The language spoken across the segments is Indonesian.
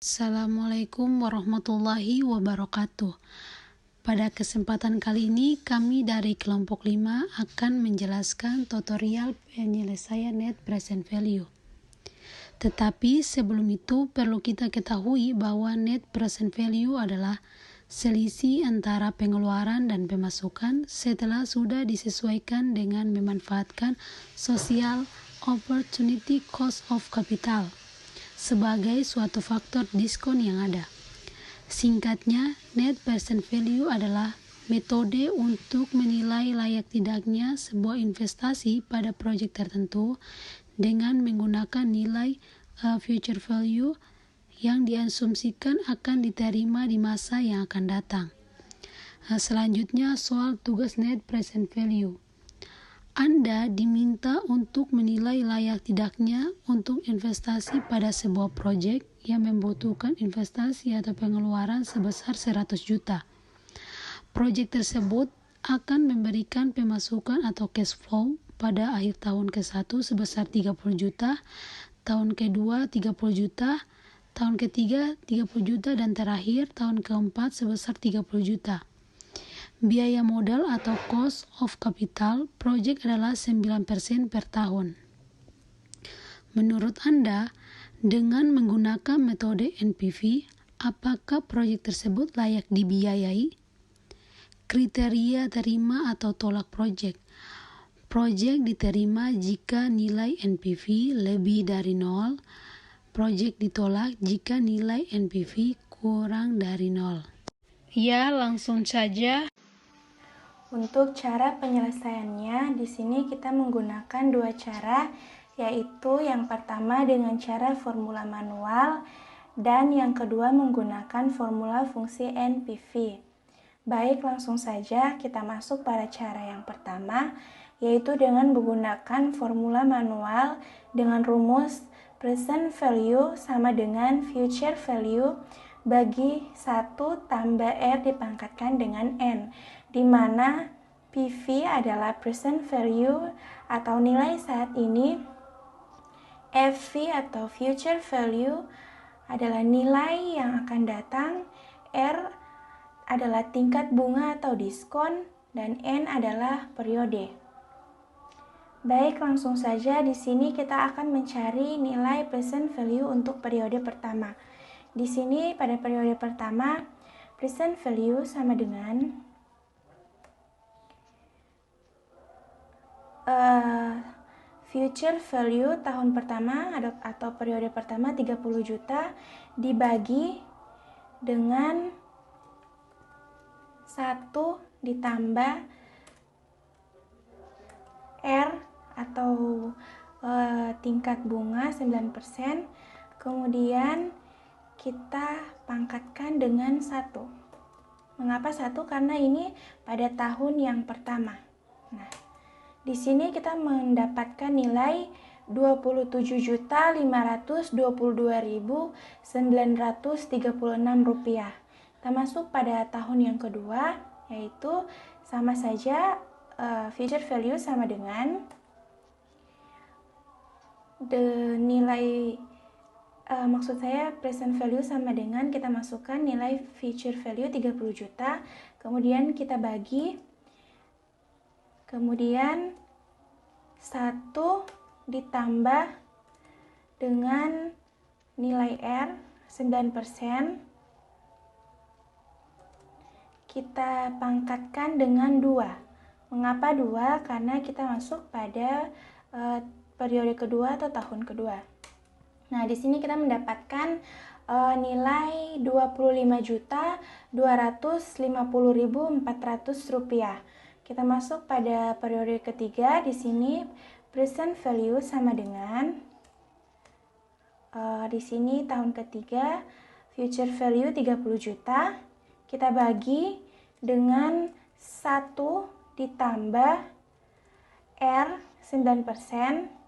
Assalamualaikum warahmatullahi wabarakatuh. Pada kesempatan kali ini, kami dari kelompok 5 akan menjelaskan tutorial penyelesaian net present value. Tetapi sebelum itu, perlu kita ketahui bahwa net present value adalah selisih antara pengeluaran dan pemasukan setelah sudah disesuaikan dengan memanfaatkan social opportunity cost of capital sebagai suatu faktor diskon yang ada. Singkatnya, net present value adalah metode untuk menilai layak tidaknya sebuah investasi pada proyek tertentu dengan menggunakan nilai future value yang diasumsikan akan diterima di masa yang akan datang. Selanjutnya, soal tugas net present value. Anda diminta untuk menilai layak tidaknya untuk investasi pada sebuah proyek yang membutuhkan investasi atau pengeluaran sebesar 100 juta. Proyek tersebut akan memberikan pemasukan atau cash flow pada akhir tahun ke-1 sebesar 30 juta, tahun ke-2 30 juta, tahun ke-3 30 juta, dan terakhir tahun ke-4 sebesar 30 juta. Biaya modal atau cost of capital project adalah 9% per tahun. Menurut Anda, dengan menggunakan metode NPV, apakah proyek tersebut layak dibiayai? Kriteria terima atau tolak proyek. Proyek diterima jika nilai NPV lebih dari 0. Proyek ditolak jika nilai NPV kurang dari 0. Ya, langsung saja. Untuk cara penyelesaiannya, di sini kita menggunakan dua cara, yaitu yang pertama dengan cara formula manual dan yang kedua menggunakan formula fungsi NPV. Baik, langsung saja kita masuk pada cara yang pertama, yaitu dengan menggunakan formula manual dengan rumus present value sama dengan future value bagi 1 tambah R dipangkatkan dengan N, di mana PV adalah present value atau nilai saat ini, FV atau future value adalah nilai yang akan datang, R adalah tingkat bunga atau diskon, dan N adalah periode. Baik, langsung saja di sini kita akan mencari nilai present value untuk periode pertama. Di sini pada periode pertama, present value sama dengan future value tahun pertama atau periode pertama 30 juta dibagi dengan 1 ditambah R atau tingkat bunga 9%, kemudian kita pangkatkan dengan 1. Mengapa 1? Karena ini pada tahun yang pertama. Nah, di sini kita mendapatkan nilai 27.522.936 rupiah. Kita masuk pada tahun yang kedua, yaitu sama saja future value sama dengan present value sama dengan kita masukkan nilai future value 30 juta, kemudian kita bagi, kemudian 1 ditambah dengan nilai R 9%, kita pangkatkan dengan 2. Mengapa 2? Karena kita masuk pada periode kedua atau tahun kedua. Nah, di sini kita mendapatkan nilai 25.250.400 rupiah. Kita masuk pada periode ketiga. Di sini present value sama dengan di sini tahun ketiga future value 30 juta. Kita bagi dengan 1 ditambah R 9%.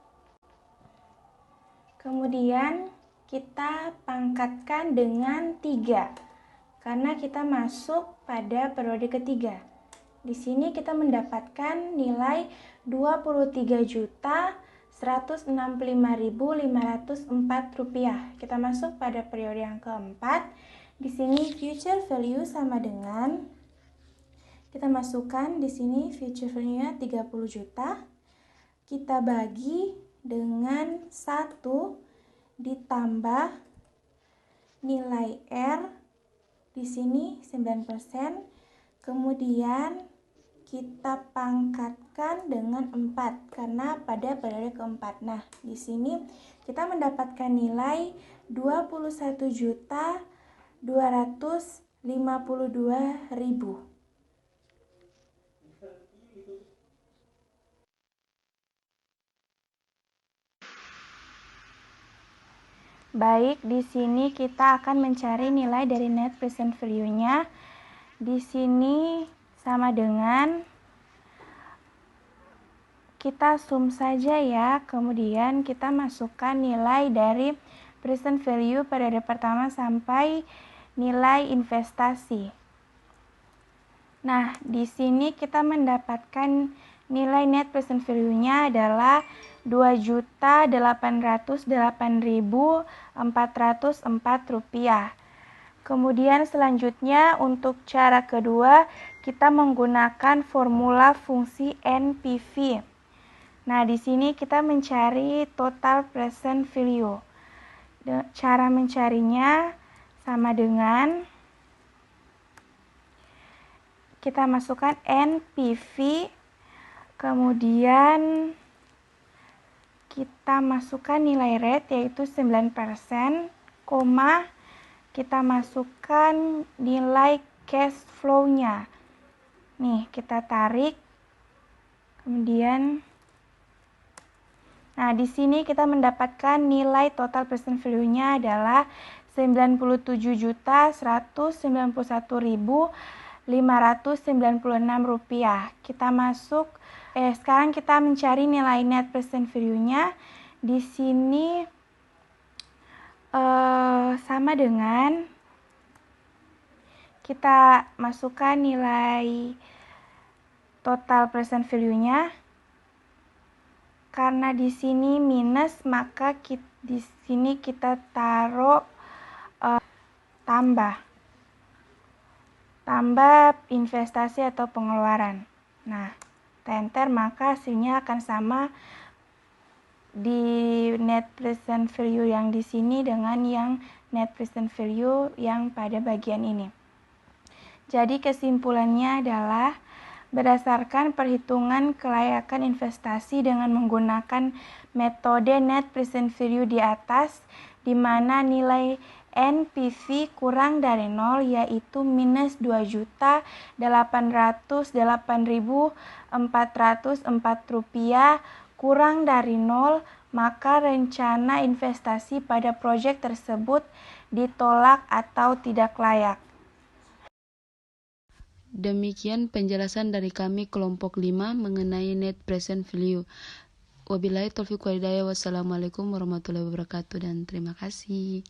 Kemudian kita pangkatkan dengan 3 karena kita masuk pada periode ketiga. Di sini kita mendapatkan nilai 23.100.000 Rp165.504. Kita masuk pada periode yang keempat. Di sini future value sama dengan, kita masukkan di sini future value-nya 30 juta. Kita bagi dengan 1 ditambah nilai R di sini 9%. Kemudian kita pangkatkan dengan 4 karena pada periode keempat. Nah, di sini kita mendapatkan nilai 21.252.000. Baik, di sini kita akan mencari nilai dari net present value-nya. Di sini sama dengan, kita sum saja ya, kemudian kita masukkan nilai dari present value periode pertama sampai nilai investasi. Nah, di sini kita mendapatkan nilai net present value-nya adalah Rp2.088.404. Kemudian selanjutnya untuk cara kedua, kita menggunakan formula fungsi NPV. Nah, di sini kita mencari total present value. Cara mencarinya sama dengan, kita masukkan NPV, kemudian kita masukkan nilai rate yaitu 9%, kita masukkan nilai cash flow-nya. Nih, kita tarik. Kemudian, nah di sini kita mendapatkan nilai total present value-nya adalah Rp97.191.596. Kita masuk, sekarang kita mencari nilai net present value-nya. Di sini sama dengan, kita masukkan nilai total present value-nya. Karena di sini minus, maka di sini kita taruh tambah investasi atau pengeluaran. Nah, enter, maka hasilnya akan sama di net present value yang di sini dengan yang net present value yang pada bagian ini. Jadi kesimpulannya adalah, berdasarkan perhitungan kelayakan investasi dengan menggunakan metode net present value di atas, di mana nilai NPV kurang dari 0 yaitu minus Rp2.088.404 kurang dari 0, maka rencana investasi pada proyek tersebut ditolak atau tidak layak. Demikian penjelasan dari kami kelompok 5 mengenai net present value. Wabillahi taufiq wal hidayah. Wassalamualaikum warahmatullahi wabarakatuh dan terima kasih.